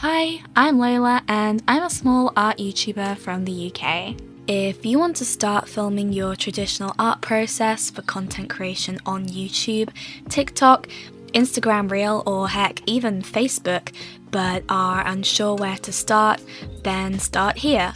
Hi, I'm Lola and I'm a small art YouTuber from the UK. If you want to start filming your traditional art process for content creation on YouTube, TikTok, Instagram Reel, or heck, even Facebook, but are unsure where to start, then start here.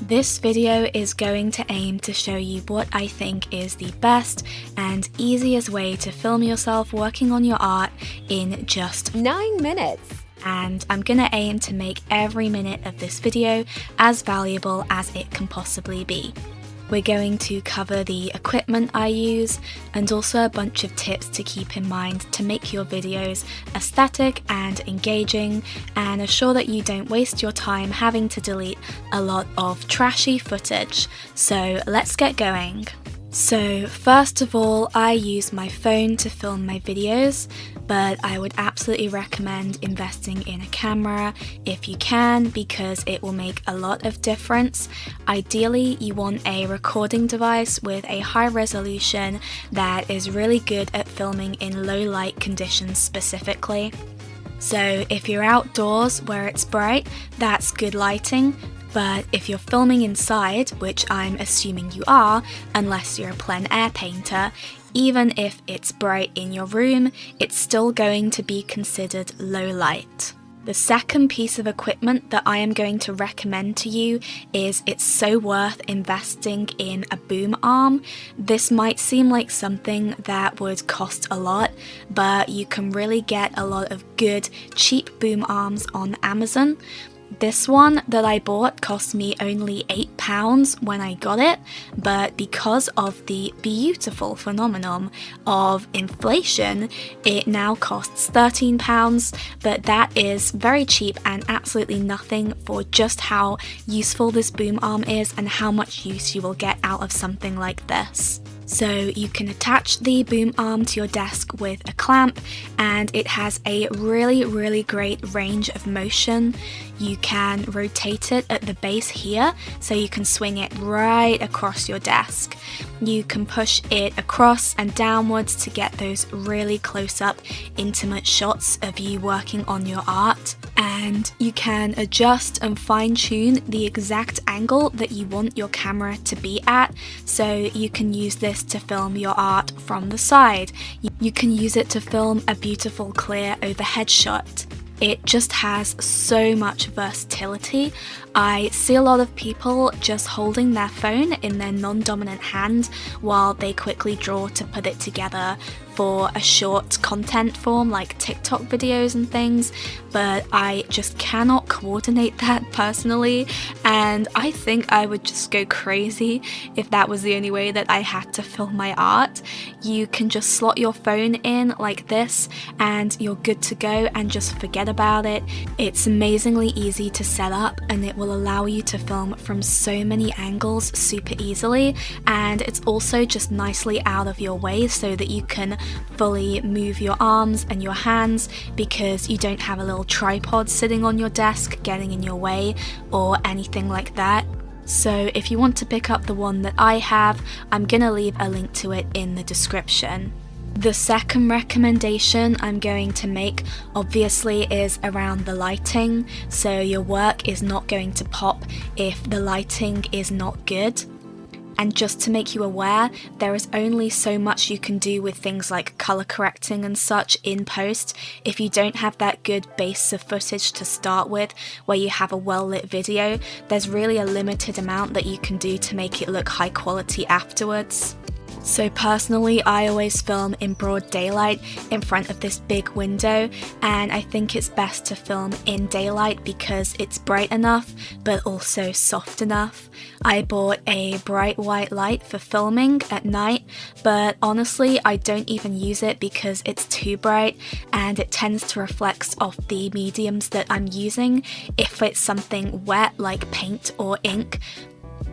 This video is going to aim to show you what I think is the best and easiest way to film yourself working on your art in just 9 minutes. And I'm gonna aim to make every minute of this video as valuable as it can possibly be. We're going to cover the equipment I use and also a bunch of tips to keep in mind to make your videos aesthetic and engaging and assure that you don't waste your time having to delete a lot of trashy footage. So let's get going. So first of all, I use my phone to film my videos, but I would absolutely recommend investing in a camera if you can because it will make a lot of difference. Ideally, you want a recording device with a high resolution that is really good at filming in low light conditions specifically. So if you're outdoors where it's bright, that's good lighting. But if you're filming inside, which I'm assuming you are, unless you're a plein air painter, even if it's bright in your room, it's still going to be considered low light. The second piece of equipment that I am going to recommend to you is it's so worth investing in a boom arm. This might seem like something that would cost a lot, but you can really get a lot of good, cheap boom arms on Amazon. This one that I bought cost me only £8 when I got it, but because of the beautiful phenomenon of inflation, it now costs £13, but that is very cheap and absolutely nothing for just how useful this boom arm is and how much use you will get out of something like this. So you can attach the boom arm to your desk with a clamp and it has a really great range of motion. You can rotate it at the base here so you can swing it right across your desk. You can push it across and downwards to get those really close-up intimate shots of you working on your art. And you can adjust and fine-tune the exact angle that you want your camera to be at, so you can use this to film your art from the side. You can use it to film a beautiful clear overhead shot. It just has so much versatility. I see a lot of people just holding their phone in their non-dominant hand while they quickly draw to put it together for a short content form like TikTok videos and things, but I just cannot coordinate that personally, and I think I would just go crazy if that was the only way that I had to film my art. You can just slot your phone in like this and you're good to go and just forget about it. It's amazingly easy to set up and it will allow you to film from so many angles super easily, and it's also just nicely out of your way so that you can fully move your arms and your hands because you don't have a little tripod sitting on your desk getting in your way or anything like that. So if you want to pick up the one that I have, I'm gonna leave a link to it in the description. The second recommendation I'm going to make obviously is around the lighting, so your work is not going to pop if the lighting is not good. And just to make you aware, there is only so much you can do with things like color correcting and such in post if you don't have that good base of footage to start with where you have a well-lit video. There's really a limited amount that you can do to make it look high quality afterwards. So personally, I always film in broad daylight in front of this big window, and I think it's best to film in daylight because it's bright enough but also soft enough. I bought a bright white light for filming at night, but honestly I don't even use it because it's too bright and it tends to reflect off the mediums that I'm using. If it's something wet like paint or ink,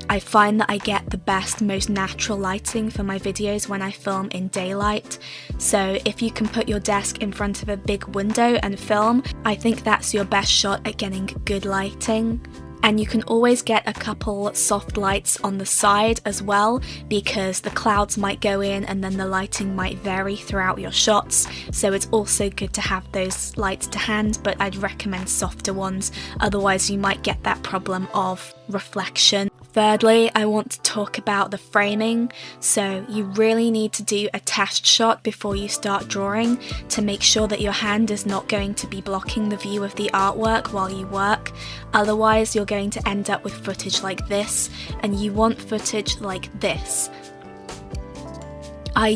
I find that I get the best, most natural lighting for my videos when I film in daylight. So if you can put your desk in front of a big window and film, I think that's your best shot at getting good lighting. And you can always get a couple soft lights on the side as well, because the clouds might go in and then the lighting might vary throughout your shots, so it's also good to have those lights to hand, but I'd recommend softer ones, otherwise you might get that problem of reflection. Thirdly, I want to talk about the framing. So you really need to do a test shot before you start drawing to make sure that your hand is not going to be blocking the view of the artwork while you work. Otherwise, you're going to end up with footage like this, and you want footage like this. I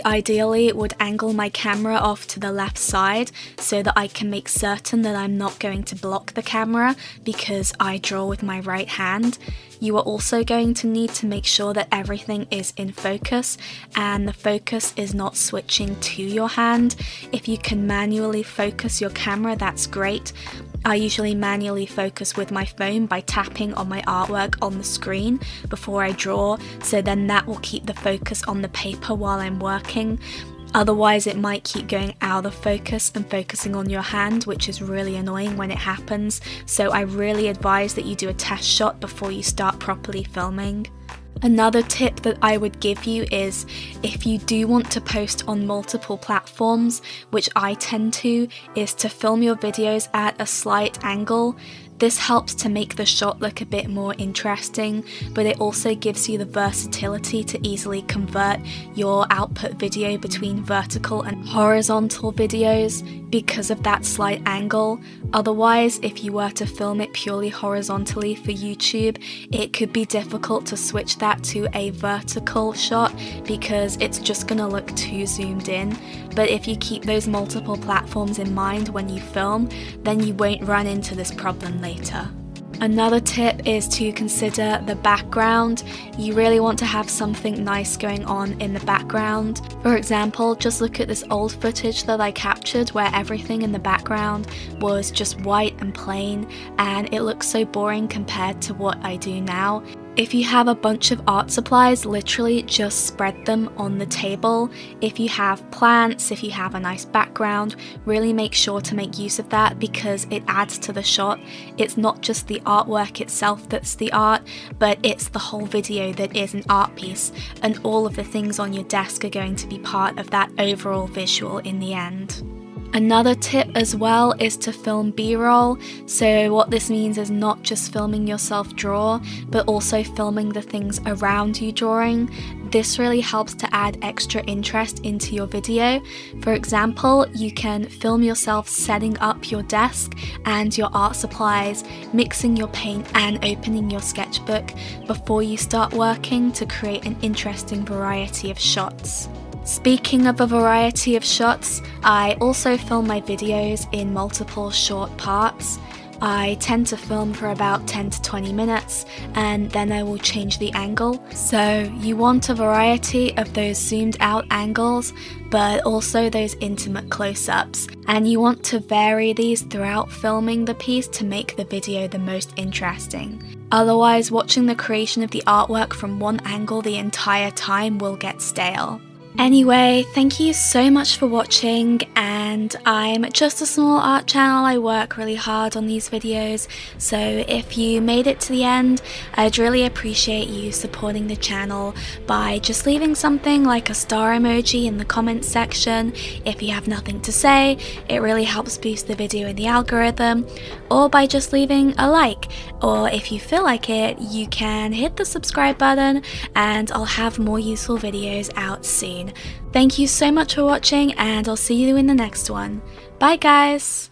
ideally would angle my camera off to the left side so that I can make certain that I'm not going to block the camera because I draw with my right hand. You are also going to need to make sure that everything is in focus and the focus is not switching to your hand. If you can manually focus your camera, that's great. I usually manually focus with my phone by tapping on my artwork on the screen before I draw, so then that will keep the focus on the paper while I'm working. Otherwise it might keep going out of focus and focusing on your hand, which is really annoying when it happens, so I really advise that you do a test shot before you start properly filming. Another tip that I would give you is, if you do want to post on multiple platforms, which I tend to, is to film your videos at a slight angle. This helps to make the shot look a bit more interesting, but it also gives you the versatility to easily convert your output video between vertical and horizontal videos because of that slight angle. Otherwise, if you were to film it purely horizontally for YouTube, it could be difficult to switch that to a vertical shot because it's just gonna look too zoomed in. But if you keep those multiple platforms in mind when you film, then you won't run into this problem later. Another tip is to consider the background. You really want to have something nice going on in the background. For example, just look at this old footage that I captured where everything in the background was just white and plain, and it looks so boring compared to what I do now. If you have a bunch of art supplies, literally just spread them on the table. If you have plants, if you have a nice background, really make sure to make use of that because it adds to the shot. It's not just the artwork itself that's the art, but it's the whole video that is an art piece, and all of the things on your desk are going to be part of that overall visual in the end. Another tip as well is to film B-roll. So what this means is not just filming yourself draw, but also filming the things around you drawing. This really helps to add extra interest into your video. For example, you can film yourself setting up your desk and your art supplies, mixing your paint and opening your sketchbook before you start working to create an interesting variety of shots. Speaking of a variety of shots, I also film my videos in multiple short parts. I tend to film for about 10 to 20 minutes and then I will change the angle. So you want a variety of those zoomed out angles, but also those intimate close-ups. And you want to vary these throughout filming the piece to make the video the most interesting. Otherwise, watching the creation of the artwork from one angle the entire time will get stale. Anyway, thank you so much for watching, and I'm just a small art channel. I work really hard on these videos, so if you made it to the end, I'd really appreciate you supporting the channel by just leaving something like a star emoji in the comments section. If you have nothing to say, it really helps boost the video in the algorithm, or by just leaving a like, or if you feel like it, you can hit the subscribe button and I'll have more useful videos out soon. Thank you so much for watching, and I'll see you in the next one. Bye guys!